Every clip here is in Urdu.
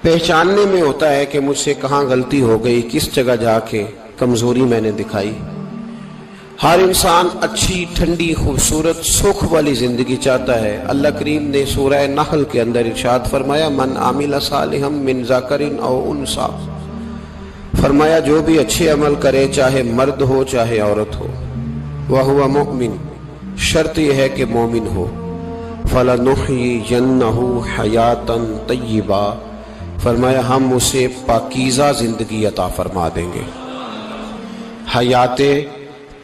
پہچاننے میں ہوتا ہے کہ مجھ سے کہاں غلطی ہو گئی، کس جگہ جا کے کمزوری میں نے دکھائی۔ ہر انسان اچھی، ٹھنڈی، خوبصورت، سکھ والی زندگی چاہتا ہے۔ اللہ کریم نے سورہ نحل کے اندر ارشاد فرمایا، من عامل صالحا من ذکر او انثی، فرمایا جو بھی اچھے عمل کرے، چاہے مرد ہو چاہے عورت ہو، وہو مؤمن، شرط یہ ہے کہ مومن ہو، فَلَنُحْيِيَنَّهُ حَيَاةً طَيِّبَةً، فرمایا ہم اسے پاکیزہ زندگی عطا فرما دیں گے، حیات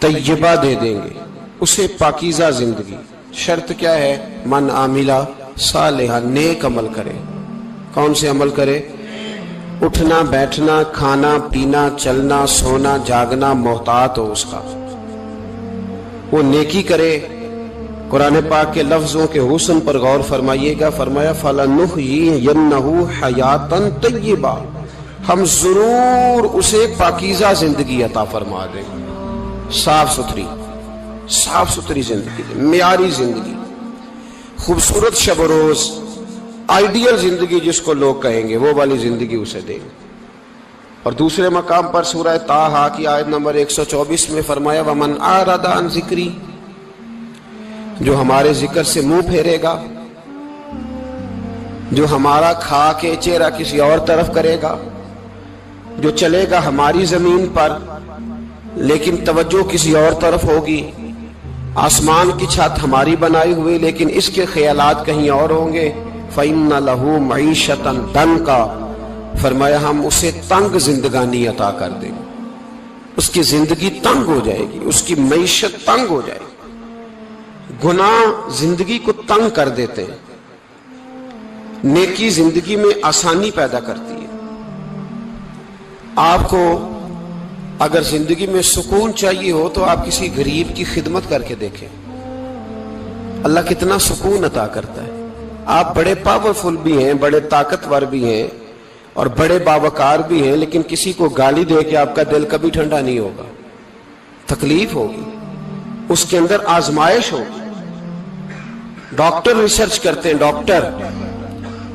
طیبہ دے دیں گے اسے، پاکیزہ زندگی۔ شرط کیا ہے؟ من عاملہ صالحا، نیک عمل کرے۔ کون سے عمل کرے؟ اٹھنا بیٹھنا، کھانا پینا، چلنا سونا جاگنا محتاط ہو اس کا، وہ نیکی کرے۔ قرآن پاک کے لفظوں کے حسن پر غور فرمائیے گا، فرمایا فَلَنُحْيِيَنَّهُ حَيَاةً طَيِّبَةً، ہم ضرور اسے پاکیزہ زندگی عطا فرما دیں گے، صاف ستھری زندگی، معیاری زندگی، خوبصورت شب و روز، آئیڈیل زندگی جس کو لوگ کہیں گے، وہ والی زندگی اسے دیں گے۔ اور دوسرے مقام پر سورہ طٰہٰ کی آیت نمبر 124 میں فرمایا وَمَنْ أَعْرَضَ عَنْ ذِكْرِی، جو ہمارے ذکر سے منہ پھیرے گا، جو ہمارا کھا کے چہرہ کسی اور طرف کرے گا، جو چلے گا ہماری زمین پر لیکن توجہ کسی اور طرف ہوگی، آسمان کی چھت ہماری بنائی ہوئی لیکن اس کے خیالات کہیں اور ہوں گے، فَإِنَّ لَهُ مَعِيشَةً ضَنْكًا، فرمایا ہم اسے تنگ زندگانی عطا کر دیں گے، اس کی زندگی تنگ ہو جائے گی، اس کی معیشت تنگ ہو جائے گی۔ گناہ زندگی کو تنگ کر دیتے ہیں، نیکی زندگی میں آسانی پیدا کرتی ہے۔ آپ کو اگر زندگی میں سکون چاہیے ہو تو آپ کسی غریب کی خدمت کر کے دیکھیں، اللہ کتنا سکون عطا کرتا ہے۔ آپ بڑے پاورفل بھی ہیں، بڑے طاقتور بھی ہیں اور بڑے باوقار بھی ہیں، لیکن کسی کو گالی دے کے آپ کا دل کبھی ٹھنڈا نہیں ہوگا، تکلیف ہوگی، اس کے اندر آزمائش ہوگی۔ ڈاکٹر ریسرچ کرتے ہیں، ڈاکٹر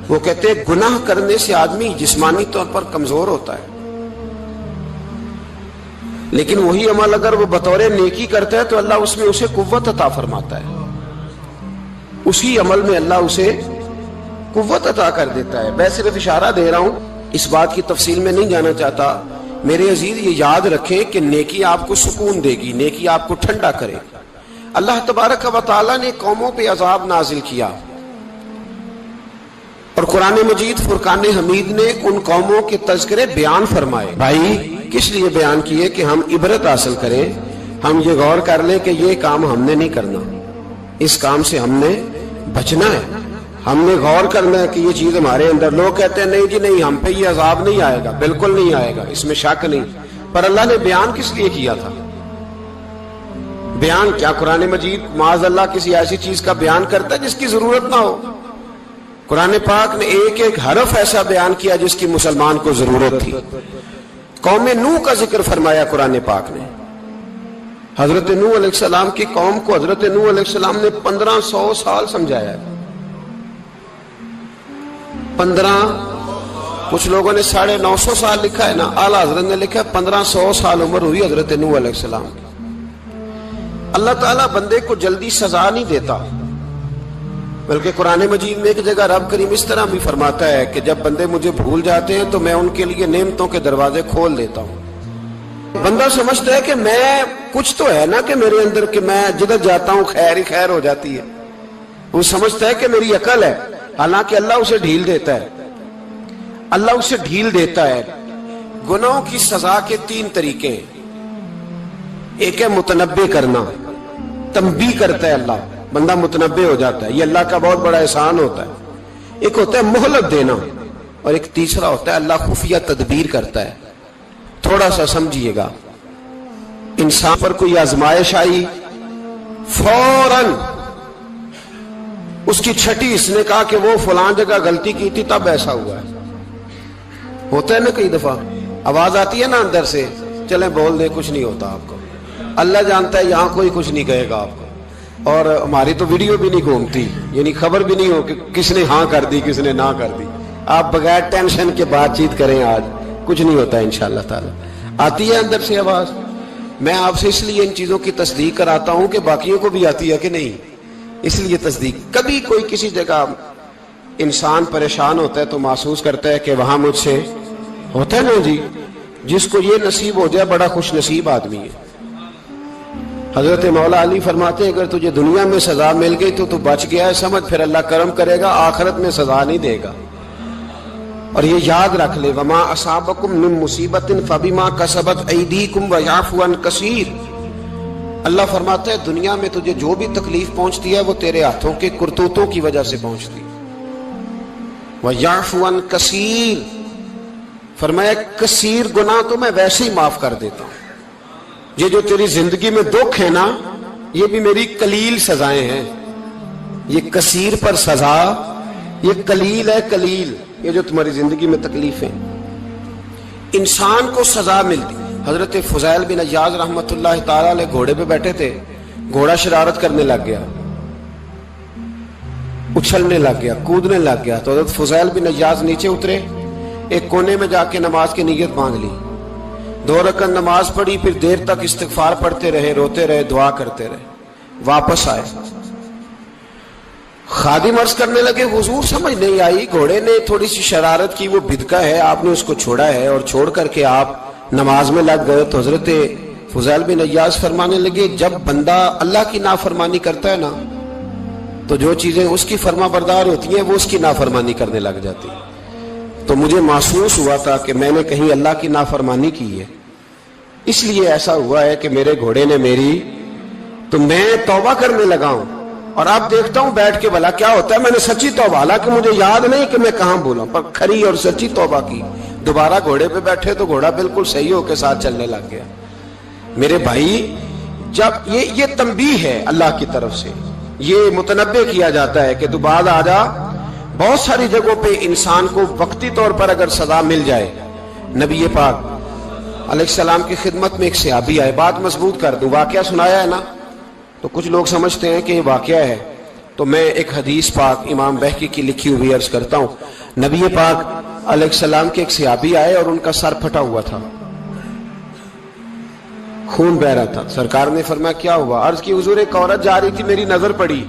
وہ کہتے ہیں گناہ کرنے سے آدمی جسمانی طور پر کمزور ہوتا ہے، لیکن وہی عمل اگر وہ بطور نیکی کرتا ہے تو اللہ اس میں اسے قوت عطا فرماتا ہے، اسی عمل میں اللہ اسے قوت عطا کر دیتا ہے۔ میں صرف اشارہ دے رہا ہوں، اس بات کی تفصیل میں نہیں جانا چاہتا۔ میرے عزیز یہ یاد رکھیں کہ نیکی آپ کو سکون دے گی، نیکی آپ کو ٹھنڈا کرے گی۔ اللہ تبارک و تعالیٰ نے قوموں پہ عذاب نازل کیا اور قرآن مجید فرقان حمید نے ان قوموں کے تذکرے بیان فرمائے۔ بھائی کس لیے بیان کیے؟ کہ ہم عبرت حاصل کریں، ہم یہ غور کر لیں کہ یہ کام ہم نے نہیں کرنا، اس کام سے ہم نے بچنا ہے، ہم نے غور کرنا ہے کہ یہ چیز ہمارے اندر۔ لوگ کہتے ہیں نہیں جی نہیں، ہم پہ یہ عذاب نہیں آئے گا، بالکل نہیں آئے گا، اس میں شک نہیں۔ پر اللہ نے بیان کس لیے کیا تھا؟ بیان کیا قرآن مجید معاذ اللہ کسی ایسی چیز کا بیان کرتا ہے جس کی ضرورت نہ ہو؟ قرآن پاک نے ایک ایک حرف ایسا بیان کیا جس کی مسلمان کو ضرورت تھی۔ قوم نوح کا ذکر فرمایا قرآن پاک نے، حضرت نوح علیہ السلام کی قوم کو حضرت نوح علیہ السلام نے 1500 سال سمجھایا ہے، 15، کچھ لوگوں نے 950 سال لکھا ہے نا، اعلیٰ حضرت نے لکھا ہے 1500 سال عمر ہوئی حضرت نوح علیہ السلام کی۔ اللہ تعالیٰ بندے کو جلدی سزا نہیں دیتا، بلکہ قرآن مجید میں ایک جگہ رب کریم اس طرح بھی فرماتا ہے کہ جب بندے مجھے بھول جاتے ہیں تو میں ان کے لیے نعمتوں کے دروازے کھول دیتا ہوں۔ بندہ سمجھتا ہے کہ میں کچھ تو ہے نا کہ میرے اندر کہ میں جدھر جاتا ہوں خیر ہی خیر ہو جاتی ہے، وہ سمجھتا ہے کہ میری عقل ہے، حالانکہ اللہ اسے ڈھیل دیتا ہے، اللہ اسے ڈھیل دیتا ہے۔ گناہوں کی سزا کے 3 طریقے ہیں، ایک ہے متنبع کرنا، تنبیہ کرتا ہے اللہ، بندہ متنبع ہو جاتا ہے، یہ اللہ کا بہت بڑا احسان ہوتا ہے۔ ایک ہوتا ہے مہلت دینا، اور ایک تیسرا ہوتا ہے اللہ خفیہ تدبیر کرتا ہے۔ تھوڑا سا سمجھیے گا، انسان پر کوئی آزمائش آئی، فوراً اس کی چھٹی اس نے کہا کہ وہ فلان جگہ غلطی کی تھی تب ایسا ہوا ہے۔ ہوتا ہے نا کئی دفعہ آواز آتی ہے نا اندر سے، چلیں بول دیں کچھ نہیں ہوتا آپ کو، اللہ جانتا ہے یہاں کوئی کچھ نہیں کہے گا آپ کو، اور ہماری تو ویڈیو بھی نہیں گھومتی، یعنی خبر بھی نہیں ہو کہ کس نے ہاں کر دی کس نے نہ کر دی، آپ بغیر ٹینشن کے بات چیت کریں، آج کچھ نہیں ہوتا انشاءاللہ تعالی۔ آتی ہے اندر سے آواز؟ میں آپ سے اس لیے ان چیزوں کی تصدیق کراتا ہوں کہ باقیوں کو بھی آتی ہے کہ نہیں، اس لیے تصدیق۔ کبھی کوئی کسی جگہ انسان پریشان ہوتا ہے تو محسوس کرتا ہے کہ وہاں مجھ سے ہوتا ہے نا جی، جس کو یہ نصیب ہو جائے بڑا خوش نصیب آدمی ہے۔ حضرت مولا علی فرماتے ہیں اگر تجھے دنیا میں سزا مل گئی تو بچ گیا ہے، سمجھ پھر اللہ کرم کرے گا، آخرت میں سزا نہیں دے گا۔ اور یہ یاد رکھ لے، وما اصابکم من مصیبت فبما کسبت ایدیکم ویعفو عن کثیر۔ اللہ فرماتا ہے دنیا میں تجھے جو بھی تکلیف پہنچتی ہے وہ تیرے ہاتھوں کے کرتوتوں کی وجہ سے پہنچتی ہے۔ ویعفو عن کثیر، فرمایا کثیر گناہ تو میں ویسے ہی معاف کر دیتا ہوں۔ یہ جو تیری زندگی میں دکھ ہے نا، یہ بھی میری قلیل سزائیں ہیں۔ یہ کثیر پر سزا، یہ قلیل ہے، قلیل یہ جو تمہاری زندگی میں تکلیف ہے۔ انسان کو سزا ملتی۔ حضرت فضیل بن عیاض رحمت اللہ تعالی علیہ گھوڑے پہ بیٹھے تھے، گھوڑا شرارت کرنے لگ گیا، اچھلنے لگ گیا، کودنے لگ گیا، تو حضرت فضیل بن عیاض نیچے اترے، ایک کونے میں جا کے نماز کی نیت مانگ لی، 2 رکعت نماز پڑھی، پھر دیر تک استغفار پڑھتے رہے، روتے رہے، دعا کرتے رہے، واپس آئے۔ خادم عرض کرنے لگے حضور سمجھ نہیں آئی، گھوڑے نے تھوڑی سی شرارت کی، وہ بدکا ہے، آپ نے اس کو چھوڑا ہے اور چھوڑ کر کے آپ نماز میں لگ گئے۔ تو حضرت فضیل بن عیاض فرمانے لگے جب بندہ اللہ کی نافرمانی کرتا ہے نا تو جو چیزیں اس کی فرما بردار ہوتی ہیں وہ اس کی نافرمانی کرنے لگ جاتی۔ تو مجھے محسوس ہوا تھا کہ میں نے کہیں اللہ کی نافرمانی کی ہے، اس لیے ایسا ہوا ہے کہ میرے گھوڑے نے میری، تو میں توبہ کرنے لگا ہوں، اور اب دیکھتا ہوں بیٹھ کے بھلا کیا ہوتا ہے۔ میں نے سچی توبہ، حالانکہ مجھے یاد نہیں کہ میں کہاں بولا، پر کھری اور سچی توبہ کی۔ دوبارہ گھوڑے پہ بیٹھے تو گھوڑا بالکل صحیح ہو کے ساتھ چلنے لگ گیا۔ میرے بھائی، جب یہ تنبیہ ہے اللہ کی طرف سے، یہ متنبہ کیا جاتا ہے کہ تو بعد آ جا۔ بہت ساری جگہوں پہ انسان کو وقتی طور پر اگر سزا مل جائے، نبی پاک علیہ السلام کی خدمت میں ایک صحابی آئے، بات مضبوط کر دوں، واقعہ سنایا ہے نا تو کچھ لوگ سمجھتے ہیں کہ یہ واقعہ ہے، تو میں ایک حدیث پاک امام بہقی کی لکھی ہوئی عرض کرتا ہوں۔ نبی پاک علیہ السلام کے ایک صحابی آئے اور ان کا سر پھٹا ہوا تھا، خون بہ رہا تھا۔ سرکار نے فرمایا کیا ہوا؟ عرض کی حضور ایک عورت جا رہی تھی، میری نظر پڑی،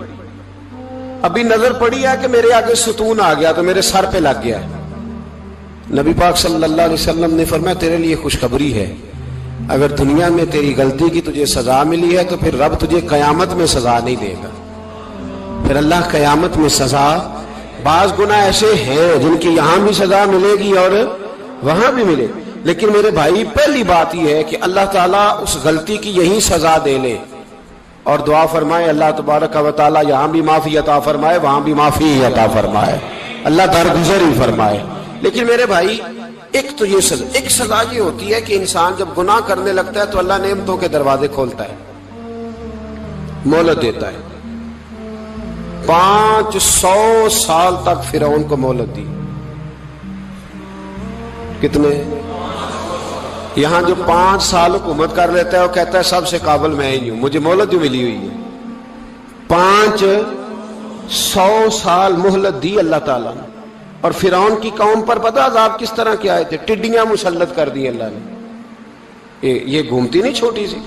ابھی نظر پڑی ہے کہ میرے آگے ستون آ گیا تو میرے سر پہ لگ گیا۔ نبی پاک صلی اللہ علیہ وسلم نے فرمایا تیرے لیے خوشخبری ہے، اگر دنیا میں تیری غلطی کی تجھے سزا ملی ہے تو پھر رب تجھے قیامت میں سزا نہیں دے گا، پھر اللہ قیامت میں سزا۔ بعض گناہ ایسے ہیں جن کی یہاں بھی سزا ملے گی اور وہاں بھی ملے، لیکن میرے بھائی پہلی بات یہ ہے کہ اللہ تعالیٰ اس غلطی کی یہی سزا دے لے، اور دعا فرمائے اللہ تبارک و تعالیٰ یہاں بھی معافی عطا فرمائے، وہاں بھی معافی عطا فرمائے، اللہ درگزر ہی فرمائے۔ لیکن میرے بھائی ایک تو یہ سزا، ایک سزا یہ ہوتی ہے کہ انسان جب گناہ کرنے لگتا ہے تو اللہ نعمتوں کے دروازے کھولتا ہے، مہلت دیتا ہے۔ 500 سال تک فرعون کو مہلت دی۔ کتنے؟ یہاں جو 5 سال حکومت کر لیتا ہے وہ کہتا ہے سب سے قابل میں ہی ہوں، مجھے مہلت جو ملی ہوئی ہے۔ 500 سال مہلت دی اللہ تعالیٰ نے، اور فرعون کی قوم پر پتہ عذاب کس طرح کے آئے تھے؟ ٹڈیاں مسلط کر دی اللہ نے۔ یہ گھومتی نہیں چھوٹی سی،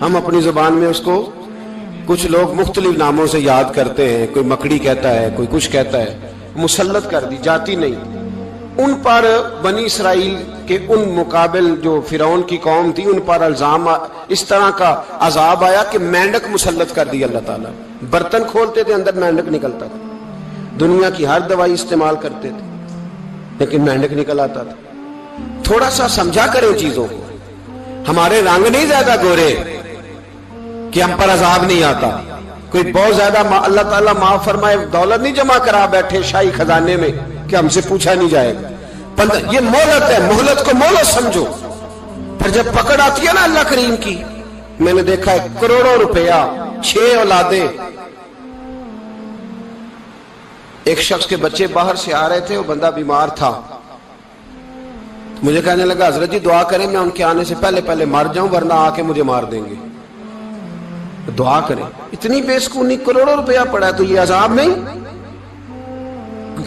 ہم اپنی زبان میں اس کو کچھ لوگ مختلف ناموں سے یاد کرتے ہیں، کوئی مکڑی کہتا ہے، کوئی کچھ کہتا ہے، مسلط کر دی، جاتی نہیں۔ ان پر بنی اسرائیل کے ان مقابل جو فرعون کی قوم تھی ان پر الزام اس طرح کا عذاب آیا کہ مینڈک مسلط کر دی اللہ تعالیٰ۔ برتن کھولتے تھے اندر مینڈک نکلتا تھا، دنیا کی ہر دوائی استعمال کرتے تھے لیکن مینڈک نکل آتا تھا۔ تھوڑا سا سمجھا کریں چیزوں کو، ہمارے رنگ نہیں زیادہ گورے کہ ہم پر عذاب نہیں آتا۔ کوئی بہت زیادہ اللہ تعالیٰ معاف فرمائے دولت نہیں جمع کرا بیٹھے شاہی خزانے میں کہ ہم سے پوچھا نہیں جائے گا۔ یہ مہلت ہے، مہلت کو مہلت سمجھو۔ پھر جب پکڑ آتی ہے نا اللہ کریم کی، میں نے دیکھا ہے کروڑوں روپیہ، 6 اولادیں۔ ایک شخص کے بچے باہر سے آ رہے تھے، وہ بندہ بیمار تھا، مجھے کہنے لگا حضرت جی دعا کریں میں ان کے آنے سے پہلے مر جاؤں ورنہ آ کے مجھے مار دیں گے، دعا کریں۔ اتنی بے سکونی، کروڑوں روپیہ پڑا ہے تو یہ عذاب نہیں؟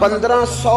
1500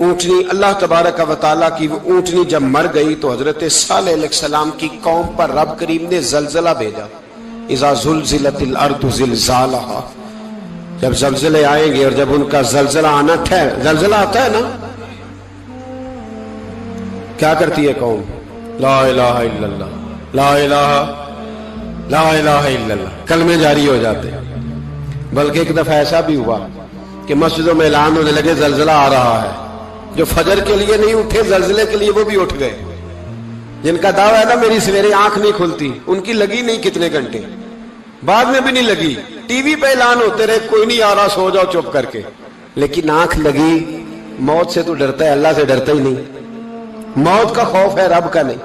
اونٹنی اللہ تبارک و تعالیٰ کی وہ اونٹنی جب مر گئی تو حضرت صالح علیہ السلام کی قوم پر رب کریم نے زلزلہ بھیجا. اذا زلزلت الارض زلزالہا، جب زلزلے آئیں گے اور جب ان کا زلزلہ آنا زلزلہ آتا ہے نا، کیا کرتی ہے قوم؟ لا الہ الا اللہ، لا الہ الا اللہ، کلمے جاری ہو جاتے. بلکہ ایک دفعہ ایسا بھی ہوا کہ مسجدوں میں اعلان ہونے لگے زلزلہ آ رہا ہے. جو فجر کے لیے نہیں اٹھے زلزلے کے لیے وہ بھی اٹھ گئے. جن کا دعویٰ ہے نا میری سویرے آنکھ نہیں کھلتی، ان کی لگی نہیں کتنے گھنٹے، بعد میں بھی نہیں لگی. ٹی وی پہ اعلان ہوتے رہے کوئی نہیں آ رہا، سو جاؤ چپ کر کے. لیکن آنکھ لگی. موت سے تو ڈرتا ہے، اللہ سے ڈرتا ہی نہیں. موت کا خوف ہے، رب کا نہیں.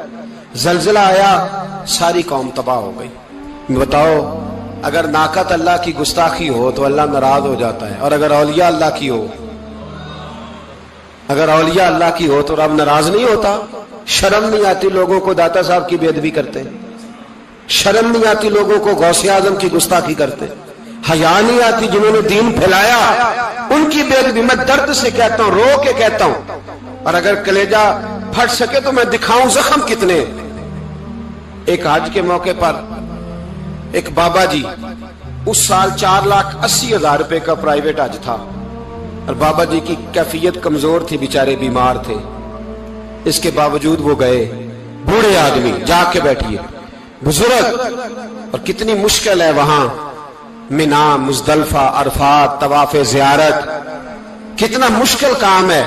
زلزلہ آیا، ساری قوم تباہ ہو گئی. بتاؤ اگر ناقت اللہ کی گستاخی ہو تو اللہ ناراض ہو جاتا ہے، اور اگر اولیاء اللہ کی ہو، اگر اولیاء اللہ کی ہو تو رب ناراض نہیں ہوتا. شرم نہیں آتی لوگوں کو داتا صاحب کی بے ادبی کرتے ہیں، شرم نہیں آتی لوگوں کو غوث اعظم کی گستاخی کرتے، حیا نہیں آتی جنہوں نے دین پھیلایا ان کی بے ادبی. میں درد سے کہتا ہوں، رو کے کہتا ہوں، اور اگر کلیجہ پھٹ سکے تو میں دکھاؤں زخم کتنے. ایک حج کے موقع پر ایک بابا جی، اس سال 4,80,000 روپے کا پرائیویٹ حج تھا، اور بابا جی کی کیفیت کمزور تھی، بیچارے بیمار تھے. اس کے باوجود وہ گئے. بوڑھے آدمی، جا کے بیٹھیے، بزرگ، اور کتنی مشکل ہے وہاں منا، مزدلفہ، عرفات، طواف زیارت، کتنا مشکل کام ہے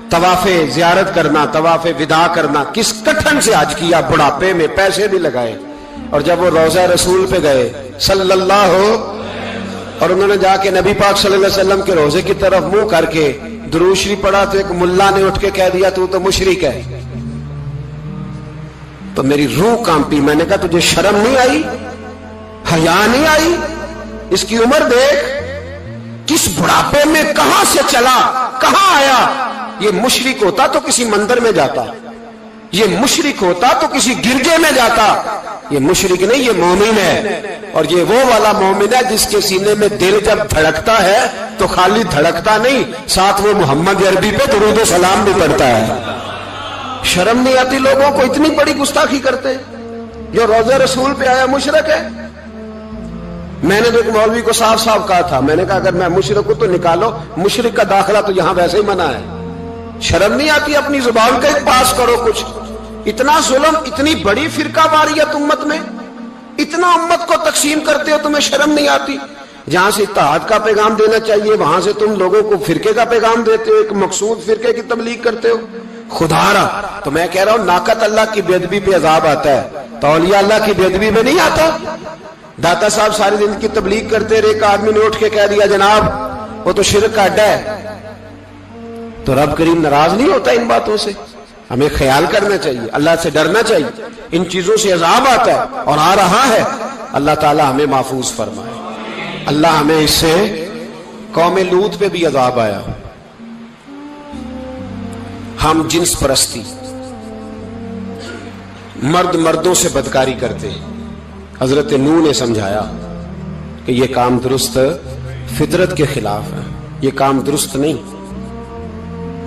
طواف زیارت کرنا، طواف وداع کرنا. کس کٹھن سے حج کیا، بڑھاپے میں پیسے بھی لگائے. اور جب وہ روضہ رسول پہ گئے صلی اللہ اور انہوں نے جا کے نبی پاک صلی اللہ علیہ وسلم کے روزے کی طرف منہ کر کے درود شریف پڑھا تو ایک ملا نے اٹھ کے کہہ دیا تو مشرک ہے. تو میری روح کانپی. میں نے کہا تجھے شرم نہیں آئی، حیا نہیں آئی؟ اس کی عمر دیکھ، کس بڑھاپے میں کہاں سے چلا، کہاں آیا. یہ مشرک ہوتا تو کسی مندر میں جاتا، یہ مشرک ہوتا تو کسی گرجے میں جاتا. یہ مشرک نہیں، یہ مومن ہے. اور یہ وہ والا مومن ہے جس کے سینے میں دل جب دھڑکتا ہے تو خالی دھڑکتا نہیں، ساتھ وہ محمد عربی پہ درود و سلام بھی پڑھتا ہے. شرم نہیں آتی لوگوں کو؟ اتنی بڑی گستاخی کرتے. جو روزہ رسول پہ آیا مشرک ہے. میں نے تو ایک مولوی کو صاف صاف کہا تھا، میں نے کہا اگر میں مشرک ہوں تو نکالو، مشرک کا داخلہ تو یہاں ویسے ہی منع ہے. شرم نہیں آتی؟ اپنی زبان کا ایک پاس کرو کچھ. اتنا ظلم، اتنی بڑی فرقہ واریت امت میں، اتنا امت کو تقسیم کرتے ہو، تمہیں شرم نہیں آتی؟ جہاں سے اتحاد کا پیغام دینا چاہیے وہاں سے تم لوگوں کو فرقے کا پیغام دیتے ہو، ایک مقصود فرقے کی تبلیغ کرتے ہو. خدا را تو میں کہہ رہا ہوں ناقت اللہ کی بے ادبی پہ عذاب آتا ہے، تو اولیاء اللہ کی بے ادبی پہ نہیں آتا. داتا صاحب ساری زندگی تبلیغ کرتے رہے، ایک آدمی نے اٹھ کے کہہ دیا جناب وہ تو شرک کا اڈا ہے، تو رب کریم ناراض نہیں ہوتا ان باتوں سے؟ ہمیں خیال کرنا چاہیے، اللہ سے ڈرنا چاہیے. ان چیزوں سے عذاب آتا ہے اور آ رہا ہے. اللہ تعالی ہمیں محفوظ فرمائے. اللہ ہمیں اس سے، قوم لوط پہ بھی عذاب آیا. ہم جنس پرستی، مرد مردوں سے بدکاری کرتے ہیں. حضرت نوح نے سمجھایا کہ یہ کام درست فطرت کے خلاف ہے، یہ کام درست نہیں.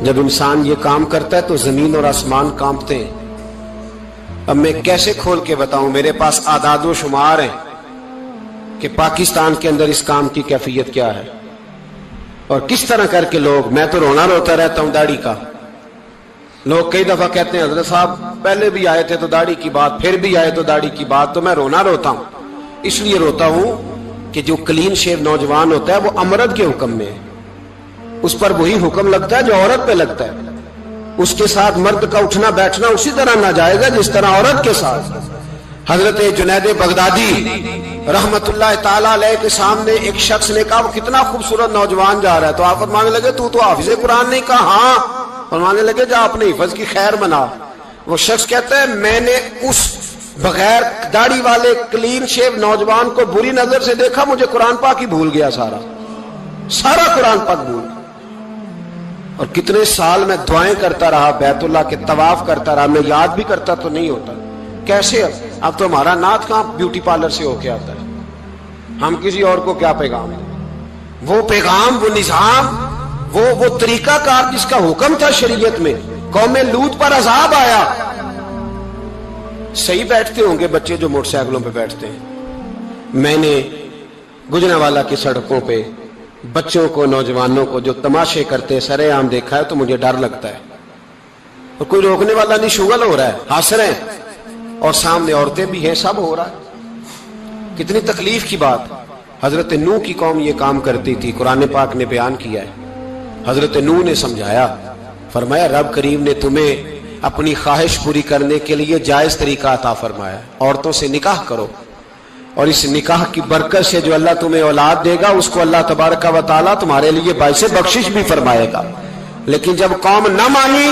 جب انسان یہ کام کرتا ہے تو زمین اور آسمان کانپتے ہیں. اب میں کیسے کھول کے بتاؤں؟ میرے پاس اعداد و شمار ہیں کہ پاکستان کے اندر اس کام کی کیفیت کیا ہے اور کس طرح کر کے لوگ، میں تو رونا روتا رہتا ہوں داڑھی کا. لوگ کئی دفعہ کہتے ہیں حضرت صاحب پہلے بھی آئے تھے تو داڑھی کی بات، پھر بھی آئے تو داڑھی کی بات. تو میں رونا روتا ہوں، اس لیے روتا ہوں کہ جو کلین شیو نوجوان ہوتا ہے وہ امرد کے حکم میں ہے، اس پر وہی حکم لگتا ہے جو عورت پہ لگتا ہے. اس کے ساتھ مرد کا اٹھنا بیٹھنا اسی طرح ناجائز ہے جس طرح عورت کے ساتھ. حضرت جنید بغدادی رحمت اللہ تعالی علیہ کے سامنے ایک شخص نے کہا وہ کتنا خوبصورت نوجوان جا رہا ہے، تو آپ فرمانے لگے تو حافظ قرآن نہیں؟ کہا ہاں. فرمانے لگے جا اپنے حفظ کی خیر منا. وہ شخص کہتا ہے میں نے اس بغیر داڑھی والے کلین شیو نوجوان کو بری نظر سے دیکھا، مجھے قرآن پاک ہی بھول گیا، سارا قرآن پاک بھول. اور کتنے سال میں دعائیں کرتا رہا، بیت اللہ کے طواف کرتا رہا، میں یاد بھی کرتا تو نہیں ہوتا. کیسے اب تو ہمارا نعت کہاں بیوٹی پارلر سے ہو کے آتا ہے. ہم کسی اور کو کیا پیغام دیں؟ وہ پیغام، وہ نظام، وہ طریقہ کار جس کا حکم تھا شریعت میں. قوم لوط پر عذاب آیا. صحیح بیٹھتے ہوں گے بچے جو موٹر سائیکلوں پہ بیٹھتے ہیں. میں نے گجرانوالہ کی سڑکوں پہ بچوں کو، نوجوانوں کو جو تماشے کرتے سرے عام دیکھا ہے تو مجھے ڈر لگتا ہے. اور کوئی روکنے والا نہیں، شغل ہو رہا ہے، ہنس رہے ہیں، اور سامنے عورتیں بھی ہیں، سب ہو رہا ہے. کتنی تکلیف کی بات. حضرت نوح کی قوم یہ کام کرتی تھی، قرآن پاک نے بیان کیا ہے. حضرت نوح نے سمجھایا، فرمایا رب کریم نے تمہیں اپنی خواہش پوری کرنے کے لیے جائز طریقہ عطا فرمایا، عورتوں سے نکاح کرو، اور اس نکاح کی برکت سے جو اللہ تمہیں اولاد دے گا اس کو اللہ تبارک و تعالیٰ تمہارے لیے باعث بخشش بھی فرمائے گا. لیکن جب قوم نہ مانی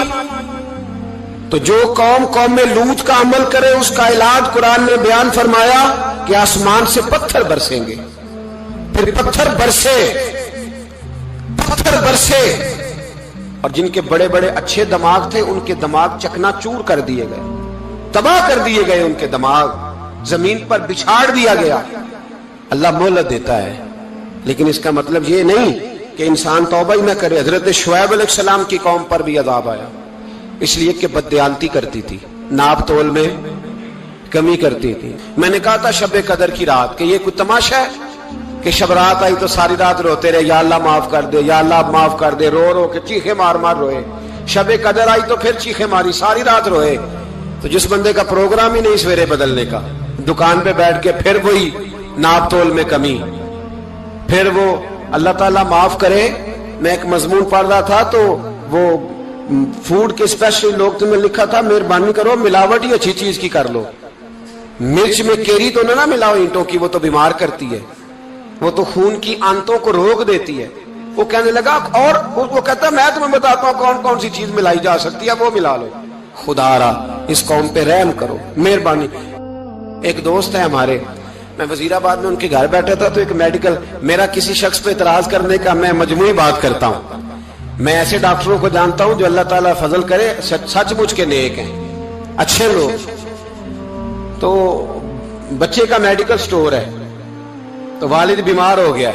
تو جو قوم میں لوط کا عمل کرے اس کا علاج قرآن نے بیان فرمایا کہ آسمان سے پتھر برسیں گے. پھر پتھر برسے اور جن کے بڑے بڑے اچھے دماغ تھے ان کے دماغ چکنا چور کر دیے گئے، تباہ کر دیے گئے، ان کے دماغ زمین پر بچھاڑ دیا گیا. اللہ مہلت دیتا ہے، لیکن اس کا مطلب یہ نہیں کہ انسان توبہ ہی نہ کرے. حضرت شعیب علیہ السلام کی قوم پر بھی عذاب آیا، اس لیے کہ بددیانتی کرتی تھی، ناپ تول میں کمی کرتی تھی. میں نے کہا تھا شب قدر کی رات کہ یہ کوئی تماشا ہے کہ شب رات آئی تو ساری رات روتے رہے، یا اللہ معاف کر دے، یا اللہ معاف کر دے، رو رو کے چیخے مار مار روئے. شب قدر آئی تو پھر چیخے ماری، ساری رات روئے. تو جس بندے کا پروگرام ہی نہیں سویرے بدلنے کا، دکان پہ بیٹھ کے پھر وہی ناپ تول میں کمی، پھر وہ اللہ تعالیٰ معاف کرے. میں ایک مضمون پڑھ رہا تھا تو وہ فوڈ کے اسپیشل لوگ تمہیں لکھا تھا مہربانی کرو ملاوٹ ہی اچھی چیز کی کر لو، مرچ میں کیری تو نہ ملاؤ اینٹوں کی، وہ تو بیمار کرتی ہے، وہ تو خون کی آنتوں کو روک دیتی ہے. وہ کہنے لگا، اور وہ کہتا میں تمہیں بتاتا ہوں کون کون سی چیز ملائی جا سکتی ہے، وہ ملا لو. خدا را اس قوم پہ رحم کرو، مہربانی. ایک دوست ہے ہمارے، میں وزیر آباد میں ان کے گھر بیٹھا تھا تو ایک میڈیکل، میرا کسی شخص پہ اعتراض کرنے کا میں مجموعی بات کرتا ہوں. میں ایسے ڈاکٹروں کو جانتا ہوں جو اللہ تعالیٰ فضل کرے سچ مچ کے نیک ہیں، اچھے لوگ. تو بچے کا میڈیکل سٹور ہے، تو والد بیمار ہو گیا،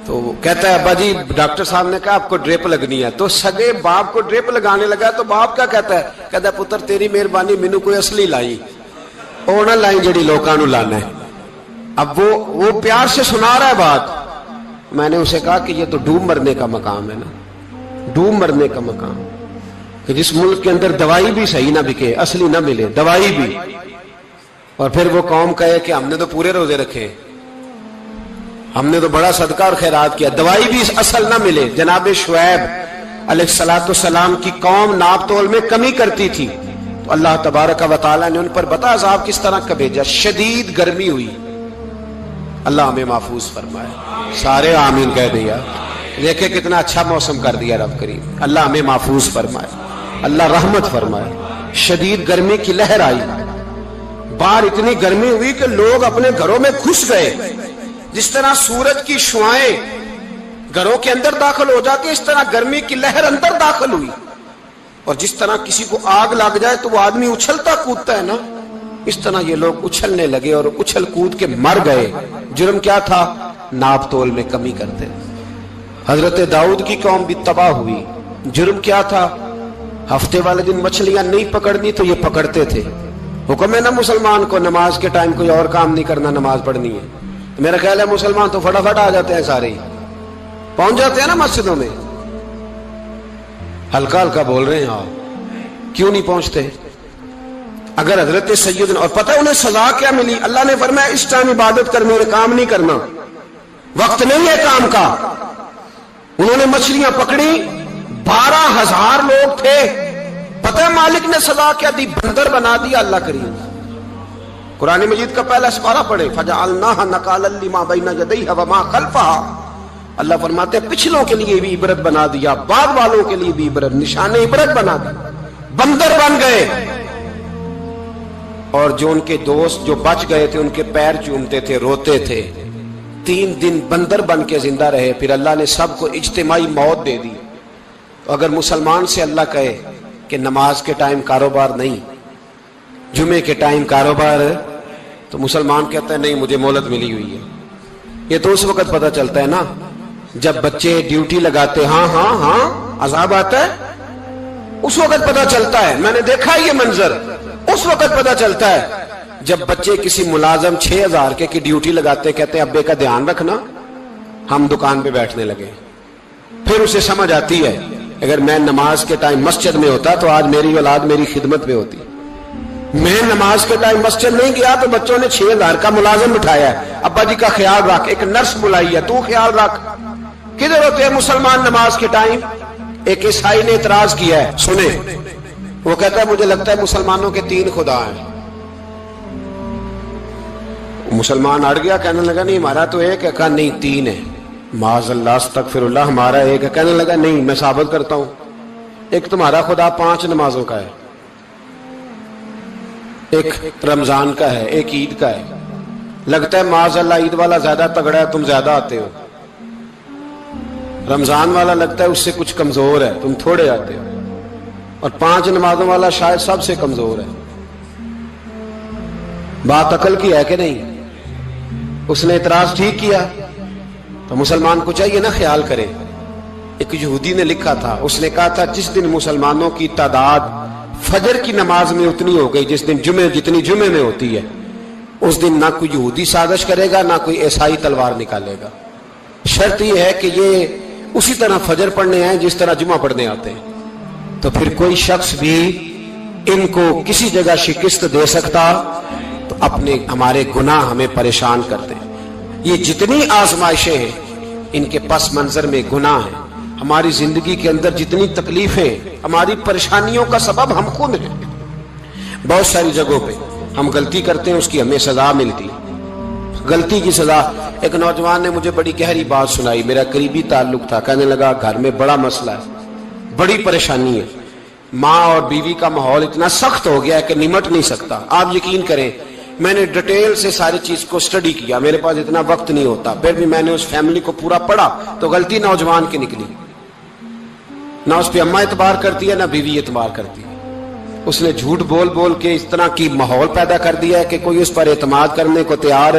تو کہتا ہے ابا جی ڈاکٹر صاحب نے کہا آپ کو ڈرپ لگنی ہے. تو سگے باپ کو ڈرپ لگانے لگا تو باپ کیا کہتا ہے پتر تیری مہربانی مینوں کوئی اصلی لائی، وہ نہ لائی جڑی لوکاں نوں لانا ہے. اب وہ پیار سے سنا رہا ہے بات. میں نے اسے کہا کہ یہ تو ڈوب مرنے کا مقام ہے نا، ڈوب مرنے کا مقام، کہ جس ملک کے اندر دوائی بھی صحیح نہ بکے، اصلی نہ ملے دوائی بھی، اور پھر وہ قوم کہے کہ ہم نے تو پورے روزے رکھے، ہم نے تو بڑا صدقہ اور خیرات کیا، دوائی بھی اصل نہ ملے. جناب شعیب علیہ السلام کی قوم ناپ تول میں کمی کرتی تھی تو اللہ تبارک و تعالیٰ نے ان پر بتا عذاب کس طرح کا بھیجا. شدید گرمی ہوئی، اللہ ہمیں محفوظ فرمائے. سارے آمین کہہ دیا. دیکھیں کتنا اچھا موسم کر دیا رب کریم. اللہ ہمیں محفوظ فرمائے، اللہ رحمت فرمائے. شدید گرمی کی لہر آئی، باہر اتنی گرمی ہوئی کہ لوگ اپنے گھروں میں گھس گئے. جس طرح سورج کی شعاعیں گھروں کے اندر داخل ہو جاتی ہے، اس طرح گرمی کی لہر اندر داخل ہوئی. اور جس طرح کسی کو آگ لگ جائے تو وہ آدمی اچھلتا کودتا ہے نا، اس طرح یہ لوگ اچھلنے لگے اور اچھل کود کے مر گئے. جرم کیا تھا؟ ناپ تول میں کمی کرتے. حضرت داؤد کی قوم بھی تباہ ہوئی. جرم کیا تھا؟ ہفتے والے دن مچھلیاں نہیں پکڑنی تو یہ پکڑتے تھے. حکم ہے نا مسلمان کو نماز کے ٹائم کوئی اور کام نہیں کرنا، نماز پڑھنی ہے. میرا خیال ہے مسلمان تو فٹافٹ آ جاتے ہیں، سارے ہی پہنچ جاتے ہیں نا مسجدوں میں. ہلکا ہلکا بول رہے ہیں آپ، کیوں نہیں پہنچتے؟ اگر حضرت سیدنا، اور پتہ انہیں سزا کیا ملی؟ اللہ نے فرمایا اس ٹائم عبادت کر، میرے کام نہیں کرنا، وقت نہیں ہے کام کا. انہوں نے مچھلیاں پکڑی، 12,000 لوگ تھے. پتہ ہے مالک نے سزا کیا دی؟ بندر بنا دیا. اللہ کریم قرآن مجید کا پہلا سپارہ پڑھے، فَجَعَلْنَاهَا نَكَالًا لِمَا بَيْنَ يَدَيْهَا وَمَا خَلْفَهَا. اللہ فرماتے ہیں پچھلوں کے لیے بھی عبرت بنا دیا، بعد والوں کے لیے بھی عبرت، نشان عبرت بنا دیا. بندر بن گئے، اور جو ان کے دوست جو بچ گئے تھے ان کے پیر چومتے تھے، روتے تھے. 3 دن بندر بن کے زندہ رہے. پھر اللہ نے سب کو اجتماعی موت دے دی. تو اگر مسلمان سے اللہ کہے کہ نماز کے ٹائم کاروبار نہیں، جمعے کے ٹائم کاروبار، تو مسلمان کہتا ہے نہیں مجھے مہلت ملی ہوئی ہے. یہ تو اس وقت پتہ چلتا ہے نا جب بچے ڈیوٹی لگاتے ہاں ہاں ہاں عذاب آتا ہے، اس وقت پتا چلتا ہے، میں نے دیکھا یہ منظر، اس وقت پتا چلتا ہے جب بچے کسی ملازم 6000 کی ڈیوٹی لگاتے، کہتے ہیں ابے کا دھیان رکھنا، ہم دکان پہ بیٹھنے لگے. پھر اسے سمجھ آتی ہے اگر میں نماز کے ٹائم مسجد میں ہوتا تو آج میری اولاد میری خدمت میں ہوتی. میں نماز کے ٹائم مسجد نہیں گیا تو بچوں نے 6000 کا ملازم بٹھایا ہے، ابا جی کا خیال رکھ، ایک نرس بلائی ہے تو خیال رکھ. کدھر ہوتے ہیں مسلمان نماز کے ٹائم؟ ایک عیسائی نے اعتراض کیا ہے، سنیں، وہ کہتا ہے مجھے لگتا ہے مسلمانوں کے 3 خدا ہیں. مسلمان اڑ گیا، کہنے لگا نہیں ہمارا تو ایک ہے. کہا نہیں 3 ہے. معاذ اللہ استغفر اللہ، ہمارا ایک ہے. کہنے لگا نہیں میں ثابت کرتا ہوں، ایک تمہارا خدا 5 نمازوں کا ہے، ایک رمضان کا ہے، ایک عید کا ہے. لگتا ہے معاذ اللہ عید والا زیادہ تگڑا ہے، تم زیادہ آتے ہو. رمضان والا لگتا ہے اس سے کچھ کمزور ہے، تم تھوڑے آتے ہو. اور 5 نمازوں والا شاید سب سے کمزور ہے. بات عقل کی ہے کہ نہیں؟ اس نے اعتراض ٹھیک کیا. تو مسلمان کو چاہیے نا خیال کرے. ایک یہودی نے لکھا تھا، اس نے کہا تھا جس دن مسلمانوں کی تعداد فجر کی نماز میں اتنی ہو گئی جس دن جتنی جمعے میں ہوتی ہے، اس دن نہ کوئی یہودی سازش کرے گا نہ کوئی عیسائی تلوار نکالے گا. شرط یہ ہے کہ یہ اسی طرح فجر پڑھنے ہیں جس طرح جمعہ پڑھنے آتے ہیں. تو پھر کوئی شخص بھی ان کو کسی جگہ شکست دے سکتا تو ہمارے گناہ ہمیں پریشان کرتے ہیں. یہ جتنی آزمائشیں ہیں ان کے پس منظر میں گناہ ہیں. ہماری زندگی کے اندر جتنی تکلیفیں، ہماری پریشانیوں کا سبب ہم خود ہیں. بہت ساری جگہوں پہ ہم غلطی کرتے ہیں، اس کی ہمیں سزا ملتی. غلطی کی سزا. ایک نوجوان نے مجھے بڑی گہری بات سنائی، میرا قریبی تعلق تھا. کہنے لگا گھر میں بڑا مسئلہ ہے، بڑی پریشانی ہے، ماں اور بیوی کا ماحول اتنا سخت ہو گیا ہے کہ نمٹ نہیں سکتا. آپ یقین کریں میں نے ڈیٹیل سے ساری چیز کو سٹڈی کیا، میرے پاس اتنا وقت نہیں ہوتا، پھر بھی میں نے اس فیملی کو پورا پڑھا تو غلطی نوجوان کی نکلی. نہ اس پہ اماں اعتبار کرتی ہے نہ بیوی اعتبار کرتی ہے. اس نے جھوٹ بول بول کے اس طرح کی ماحول پیدا کر دیا ہے کہ کوئی اس پر اعتماد کرنے کو تیار.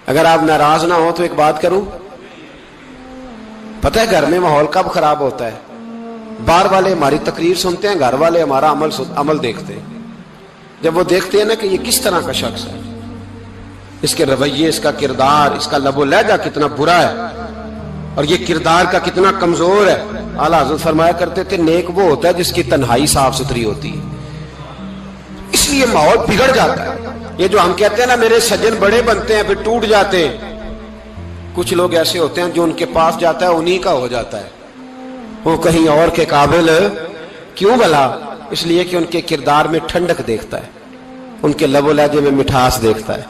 اگر آپ ناراض نہ ہو تو ایک بات کروں، پتہ ہے گھر میں ماحول کب خراب ہوتا ہے؟ باہر والے ہماری تقریر سنتے ہیں، گھر والے ہمارا عمل دیکھتے ہیں. جب وہ دیکھتے ہیں نا کہ یہ کس طرح کا شخص ہے، اس کے رویے، اس کا کردار، اس کا لب و لہجہ کتنا برا ہے اور یہ کردار کا کتنا کمزور ہے. اعلیٰ حضرت فرمایا کرتے تھے نیک وہ ہوتا ہے جس کی تنہائی صاف ستھری ہوتی ہے. اس لیے ماحول بگڑ جاتا ہے. یہ جو ہم کہتے ہیں نا میرے سجن بڑے بنتے ہیں پھر ٹوٹ جاتے ہیں، کچھ لوگ ایسے ہوتے ہیں جو ان کے پاس جاتا ہے انہی کا ہو جاتا ہے. وہ کہیں اور کے قابل کیوں بھلا؟ اس لیے کہ ان کے کردار میں ٹھنڈک دیکھتا ہے، ان کے لب و لہجے میں مٹھاس دیکھتا ہے،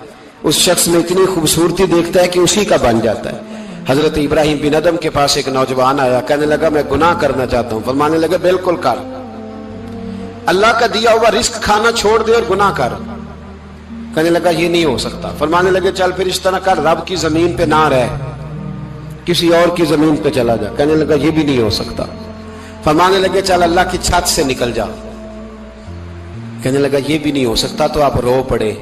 اس شخص میں اتنی خوبصورتی دیکھتا ہے کہ اسی کا بن جاتا ہے. حضرت ابراہیم بن ادم کے پاس ایک نوجوان آیا، کہنے لگا میں گناہ کرنا چاہتا ہوں. فرمانے لگا بالکل کر، اللہ کا دیا ہوا رزق کھانا چھوڑ دے اور گناہ کر. کہنے لگا یہ نہیں ہو سکتا. فرمانے لگے چل پھر اس طرح کر، رب کی زمین پہ نہ رہ، کسی اور کی زمین پہ چلا جا. کہنے لگا یہ بھی نہیں ہو سکتا. فرمانے لگے چل اللہ کی چھت سے نکل جا. کہنے لگا یہ بھی نہیں ہو سکتا. تو آپ رو پڑے.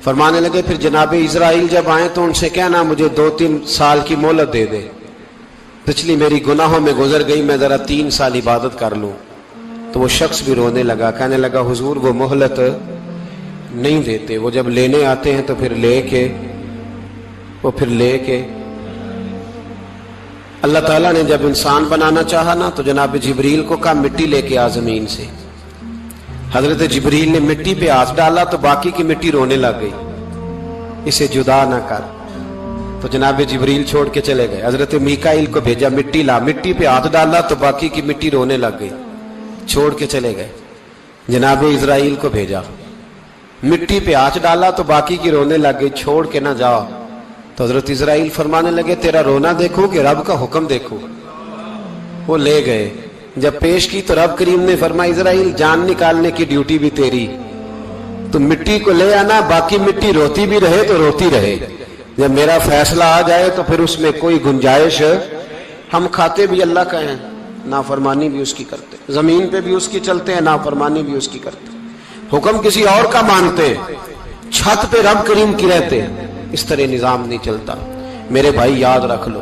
فرمانے لگے پھر جناب اسرائیل جب آئیں تو ان سے کہنا مجھے 2-3 سال کی مہلت دے دے، پچھلی میری گناہوں میں گزر گئی، میں ذرا 3 سال عبادت کر لوں. تو وہ شخص بھی رونے لگا، کہنے لگا حضور وہ مہلت نہیں دیتے، وہ جب لینے آتے ہیں تو پھر لے کے اللہ تعالیٰ نے جب انسان بنانا چاہا نا تو جناب جبریل کو کہا مٹی لے کے آ زمین سے. حضرت جبریل نے مٹی پہ ہاتھ ڈالا تو باقی کی مٹی رونے لگ گئی، اسے جدا نہ کر. تو جناب جبریل چھوڑ کے چلے گئے. حضرت میکائیل کو بھیجا مٹی لا، مٹی پہ ہاتھ ڈالا تو باقی کی مٹی رونے لگ گئی، چھوڑ کے چلے گئے. جناب اسرائیل کو بھیجا، مٹی پہ ہاتھ ڈالا تو باقی کی رونے لگ گئی، چھوڑ کے نہ جاؤ. تو حضرت اسرائیل فرمانے لگے تیرا رونا دیکھو کہ رب کا حکم دیکھو. وہ لے گئے. جب پیش کی تو رب کریم نے فرمایا اسرائیل جان نکالنے کی ڈیوٹی بھی تیری، تو مٹی کو لے آنا، باقی مٹی روتی بھی رہے تو روتی رہے. جب میرا فیصلہ آ جائے تو پھر اس میں کوئی گنجائش، ہم کھاتے بھی اللہ کا ہیں، نافرمانی بھی اس کی کرتے، زمین پہ بھی اس کی چلتے ہیں، نافرمانی بھی اس کی کرتے، حکم کسی اور کا مانتے، چھت پہ رب کریم کی رہتے. اس طرح نظام نہیں چلتا. میرے بھائی یاد رکھ لو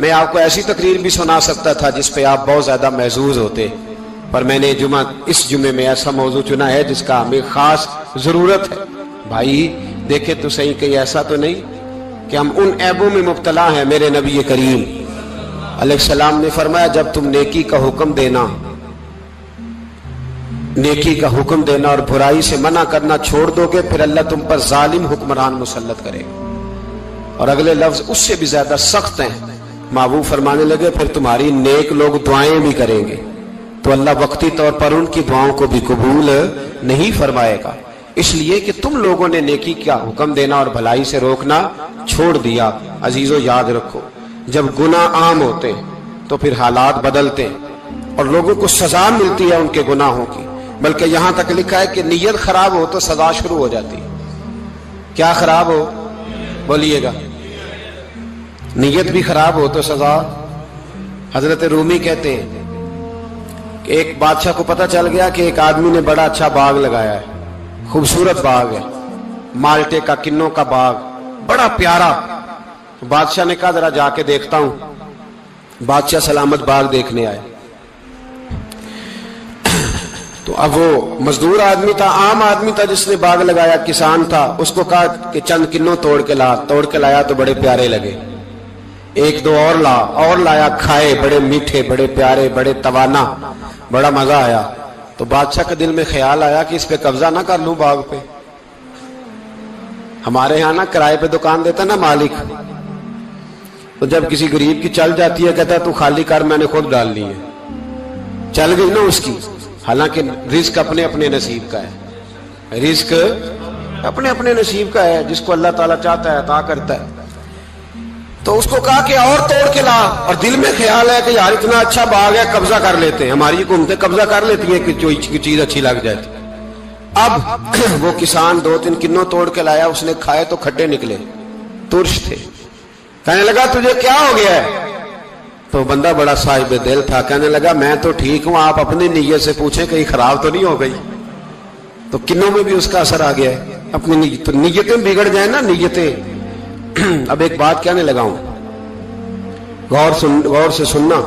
میں آپ کو ایسی تقریر بھی سنا سکتا تھا جس پہ آپ بہت زیادہ محظوظ ہوتے، پر میں نے اس جمعے میں ایسا موضوع چنا ہے جس کا ہمیں خاص ضرورت ہے۔ بھائی دیکھے تو صحیح، کہیں ایسا تو نہیں کہ ہم ان عیبوں میں مبتلا ہیں۔ میرے نبی کریم علیہ السلام نے فرمایا جب تم نیکی کا حکم دینا اور برائی سے منع کرنا چھوڑ دو گے، پھر اللہ تم پر ظالم حکمران مسلط کرے گا۔ اور اگلے لفظ اس سے بھی زیادہ سخت ہیں، محبوب فرمانے لگے پھر تمہاری نیک لوگ دعائیں بھی کریں گے تو اللہ وقتی طور پر ان کی دعاؤں کو بھی قبول نہیں فرمائے گا، اس لیے کہ تم لوگوں نے نیکی کا حکم دینا اور بھلائی سے روکنا چھوڑ دیا۔ عزیزو یاد رکھو، جب گناہ عام ہوتے ہیں تو پھر حالات بدلتے ہیں اور لوگوں کو سزا ملتی ہے ان کے گناہوں کی، بلکہ یہاں تک لکھا ہے کہ نیت خراب ہو تو سزا شروع ہو جاتی ہے۔ کیا خراب ہو؟ بولیے گا۔ نیت بھی خراب ہو تو سزا۔ حضرت رومی کہتے ہیں کہ ایک بادشاہ کو پتہ چل گیا کہ ایک آدمی نے بڑا اچھا باغ لگایا ہے، خوبصورت باغ ہے، مالٹے کا، کنوں کا باغ، بڑا پیارا۔ بادشاہ نے کہا ذرا جا کے دیکھتا ہوں۔ بادشاہ سلامت باغ دیکھنے آئے تو اب وہ مزدور آدمی تھا، عام آدمی تھا جس نے باغ لگایا، کسان تھا، اس کو کہا کہ چند کنوں توڑ کے لایا تو بڑے پیارے لگے۔ ایک دو اور لایا، کھائے، بڑے میٹھے، بڑے پیارے، بڑے توانا، بڑا مزہ آیا۔ تو بادشاہ کے دل میں خیال آیا کہ اس پہ قبضہ نہ کر لوں باغ پہ۔ ہمارے ہاں نا کرائے پہ دکان دیتا نا مالک، تو جب کسی غریب کی چل جاتی ہے کہتا ہے تو خالی کر، میں نے خود ڈال لی ہے، چل گئی نا اس کی۔ حالانکہ رزق اپنے اپنے نصیب کا ہے، رزق اپنے اپنے نصیب کا ہے، جس کو اللہ تعالیٰ چاہتا ہے عطا کرتا ہے۔ تو اس کو کہا کہ اور توڑ کے لا، اور دل میں خیال ہے کہ یار اتنا اچھا باغ ہے، قبضہ کر لیتے ہیں، ہماری حکومتیں قبضہ کر لیتی ہیں کہ جو چیز اچھی لگ جاتی۔ اب وہ کسان دو تین کنوں توڑ کے لایا، اس نے کھائے تو کھٹے نکلے، ترش تھے۔ کہنے لگا تجھے کیا ہو گیا ہے؟ تو بندہ بڑا صاحب دل تھا، کہنے لگا میں تو ٹھیک ہوں، آپ اپنی نیت سے پوچھیں کہیں خراب تو نہیں ہو گئی۔ تو کنوں میں بھی اس کا اثر آ گیا ہے، اپنی نیت، تو نیتیں بگڑ جائیں نا، نیتیں۔ اب ایک بات کہنے لگا ہوں، غور سے سننا،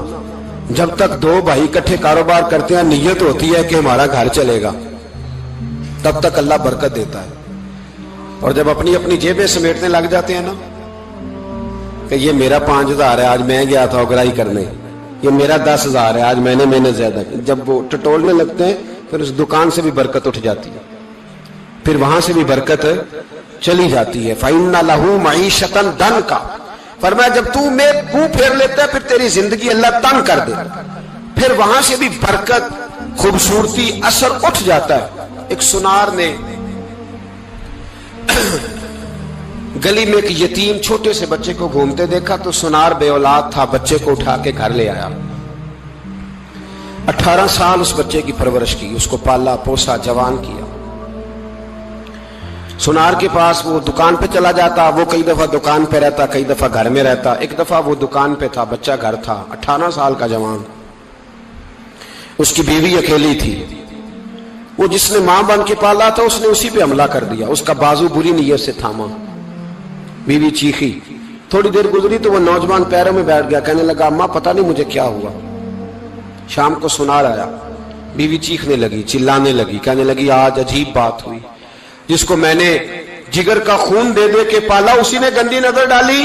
جب تک دو بھائی اکٹھے کاروبار کرتے ہیں نیت ہوتی ہے کہ ہمارا گھر چلے گا، تب تک اللہ برکت دیتا ہے، اور جب اپنی اپنی جیبیں سمیٹنے لگ جاتے ہیں نا کہ یہ میرا 5000 ہے، آج میں گیا تھا اگرائی کرنے، یہ میرا 10,000 ہے، آج میں نے محنت زیادہ کی، جب وہ ٹٹولنے لگتے ہیں پھر اس دکان سے بھی برکت اٹھ جاتی ہے، پھر وہاں سے بھی برکت چلی جاتی ہے۔ فَإِنَّ لَهُ مَعِيشَةً ضَنْكَ، فرمایا جب تو میں منہ پھیر لیتا ہے پھر تیری زندگی اللہ تنگ کر دے، پھر وہاں سے بھی برکت، خوبصورتی، اثر اٹھ جاتا ہے۔ ایک سنار نے گلی میں ایک یتیم چھوٹے سے بچے کو گھومتے دیکھا تو سنار بے اولاد تھا، بچے کو اٹھا کے گھر لے آیا، 18 سال اس بچے کی پرورش کی، اس کو پالا پوسا، جوان کیا۔ سنار کے پاس وہ دکان پہ چلا جاتا، وہ کئی دفعہ دکان پہ رہتا، کئی دفعہ گھر میں رہتا۔ ایک دفعہ وہ دکان پہ تھا، بچہ گھر تھا، 18 سال کا جوان، اس کی بیوی اکیلی تھی، وہ جس نے ماں بن کے پالا تھا اس نے اسی پہ حملہ کر دیا، اس کا بازو بری نیت سے تھاما، بیوی چیخی، تھوڑی دیر گزری تو وہ نوجوان پیروں میں بیٹھ گیا، کہنے لگا اماں پتہ نہیں مجھے کیا ہوا۔ شام کو سنار آیا، بیوی چیخنے لگی، چلانے لگی، کہنے لگی آج عجیب بات ہوئی، جس کو میں نے جگر کا خون دے دے کے پالا اسی نے گندی نظر ڈالی۔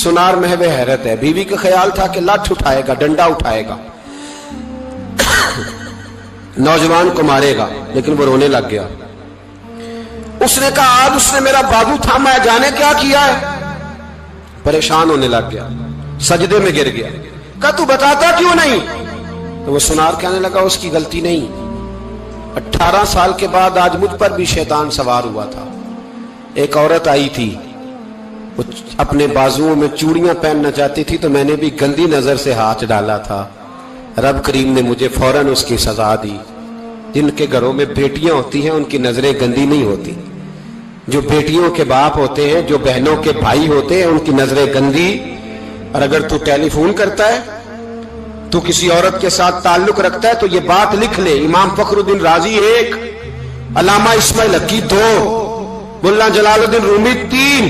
سنار محو حیرت ہے، بیوی کا خیال تھا کہ لٹھ اٹھائے گا، ڈنڈا اٹھائے گا، نوجوان کو مارے گا، لیکن وہ رونے لگ گیا۔ اس نے کہا آج اس نے میرا بازو تھاما ہے، جانے کیا کیا ہے، پریشان ہونے لگ گیا، سجدے میں گر گیا، کہا تو بتاتا کیوں نہیں؟ تو وہ سنار کہنے لگا اس کی غلطی نہیں، 18 سال کے بعد آج مجھ پر بھی شیطان سوار ہوا تھا۔ ایک عورت آئی تھی، وہ اپنے بازوؤں میں چوڑیاں پہننا چاہتی تھی تو میں نے بھی گندی نظر سے ہاتھ ڈالا تھا، رب کریم نے مجھے فوراً اس کی سزا دی۔ جن کے گھروں میں بیٹیاں ہوتی ہیں ان کی نظریں گندی نہیں ہوتی، جو بیٹیوں کے باپ ہوتے ہیں، جو بہنوں کے بھائی ہوتے ہیں، ان کی نظریں گندی۔ اور اگر تو ٹیلی فون کرتا ہے، تو کسی عورت کے ساتھ تعلق رکھتا ہے تو یہ بات لکھ لے، امام فخر الدین رازی 1، علامہ اسماعیل حقی 2، ملا جلال الدین رومی 3،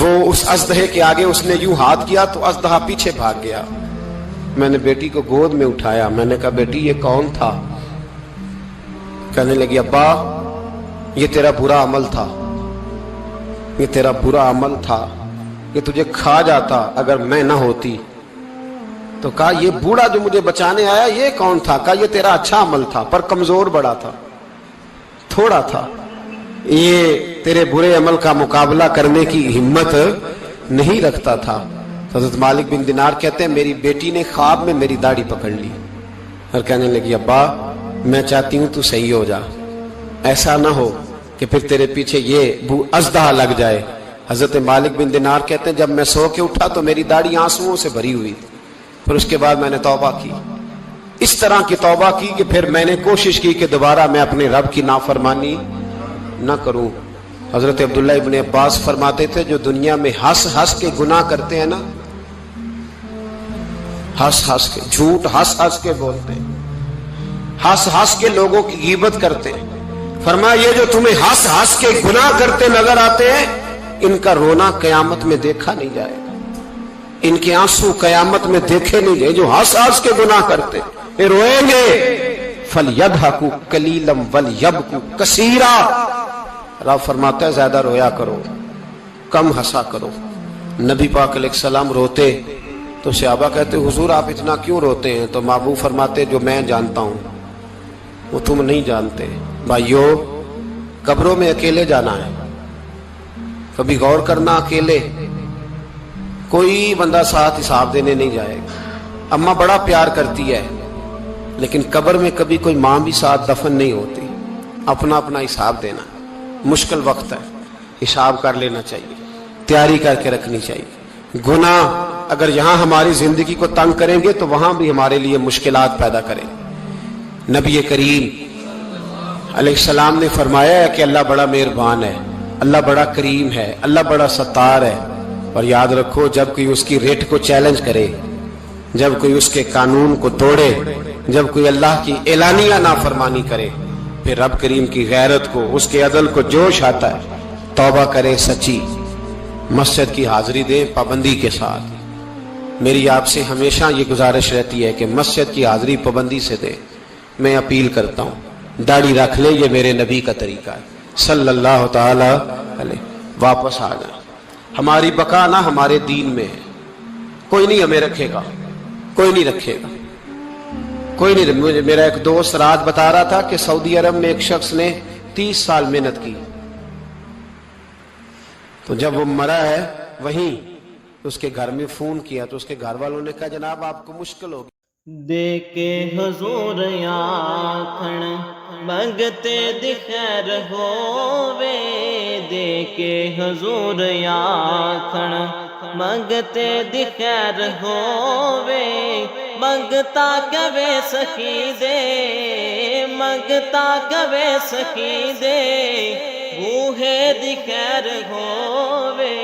وہ اس اژدہے کے آگے اس نے یوں ہاتھ کیا تو اژدہا پیچھے بھاگ گیا. میں نے بیٹی کو گود میں اٹھایا, میں نے کہا بیٹی یہ کون تھا؟ کہنے لگی ابا یہ تیرا برا عمل تھا, یہ تیرا برا عمل تھا, یہ تجھے کھا جاتا اگر میں نہ ہوتی. تو کہا یہ بوڑھا جو مجھے بچانے آیا یہ کون تھا؟ کہا یہ تیرا اچھا عمل تھا پر کمزور بڑا تھا, تھوڑا تھا, یہ تیرے برے عمل کا مقابلہ کرنے کی ہمت نہیں رکھتا تھا. حضرت مالک بن دینار کہتے ہیں میری بیٹی نے خواب میں میری داڑھی پکڑ لی اور کہنے لگی ابا میں چاہتی ہوں تو صحیح ہو جا, ایسا نہ ہو کہ پھر تیرے پیچھے یہ اژدہا لگ جائے. حضرت مالک بن دینار کہتے ہیں جب میں سو کے اٹھا تو میری داڑھی آنسوؤں سے بھری ہوئی تھی. پھر اس کے بعد میں نے توبہ کی, اس طرح کی توبہ کی کہ پھر میں نے کوشش کی کہ دوبارہ میں اپنے رب کی نافرمانی نہ کروں. حضرت عبداللہ ابن عباس فرماتے تھے جو دنیا میں ہنس ہنس کے گناہ کرتے ہیں نا, ہنس ہنس کے جھوٹ ہنس ہنس کے بولتے ہیں, ہنس ہنس کے لوگوں کی غیبت کرتے ہیں, فرمایا یہ جو تمہیں ہنس ہنس کے گناہ کرتے نظر آتے ہیں ان کا رونا قیامت میں دیکھا نہیں جائے گا, ان کے آنسو قیامت میں دیکھے نہیں جائے. جو ہنس ہنس کے گناہ کرتے یہ روئیں گے. فَلْيَضْحَكُوا قَلِيلًا وَلْيَبْكُوا كَثِيرًا. رب فرماتا ہے زیادہ رویا کرو کم ہنسا کرو. نبی پاک علیہ السلام روتے تو صحابہ کہتے حضور آپ اتنا کیوں روتے ہیں؟ تو محبوب فرماتے جو میں جانتا ہوں وہ تم نہیں جانتے. بھائیو قبروں میں اکیلے جانا ہے, کبھی غور کرنا اکیلے, کوئی بندہ ساتھ حساب دینے نہیں جائے گا. اماں بڑا پیار کرتی ہے لیکن قبر میں کبھی کوئی ماں بھی ساتھ دفن نہیں ہوتی. اپنا اپنا حساب دینا, مشکل وقت ہے, حساب کر لینا چاہیے, تیاری کر کے رکھنی چاہیے. گناہ اگر یہاں ہماری زندگی کو تنگ کریں گے تو وہاں بھی ہمارے لیے مشکلات پیدا کریں. نبی کریم علیہ السلام نے فرمایا ہے کہ اللہ بڑا مہربان ہے, اللہ بڑا کریم ہے, اللہ بڑا ستار ہے. اور یاد رکھو جب کوئی اس کی ریٹ کو چیلنج کرے, جب کوئی اس کے قانون کو توڑے, جب کوئی اللہ کی اعلانیہ نافرمانی کرے, پھر رب کریم کی غیرت کو اس کے عدل کو جوش آتا ہے. توبہ کریں سچی, مسجد کی حاضری دیں پابندی کے ساتھ. میری آپ سے ہمیشہ یہ گزارش رہتی ہے کہ مسجد کی حاضری پابندی سے دیں. میں اپیل کرتا ہوں داڑھی رکھ لیں, یہ میرے نبی کا طریقہ ہے صلی اللہ تعالی علیہ. واپس آ جائیں. ہماری بقا نہ ہمارے دین میں ہے, کوئی نہیں ہمیں رکھے گا, کوئی نہیں رکھے گا, کوئی نہیں. میرا ایک دوست رات بتا رہا تھا کہ سعودی عرب میں ایک شخص نے 30 سال محنت کی, تو جب وہ مرا ہے وہیں اس کے گھر میں فون کیا تو اس کے گھر والوں نے کہا جناب آپ کو مشکل ہوگی. دے کے حضور آکھن منگتے دی خیر ہووے, دے کے حضور آکھن منگتے دی خیر ہووے. منگتا کبے سخی دے, منگتا کبے سخی دے, بوہے دی خیر ہووے.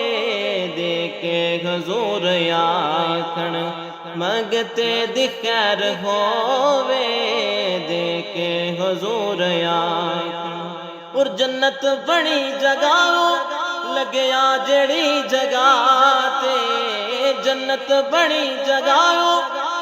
دے کے حضور آکھن منگتے دی خیر ہووے, دے کے حضور آکھن. اور جنت بڑی جگہ لگیا جڑی جگہ تے, جنت بڑی جگہ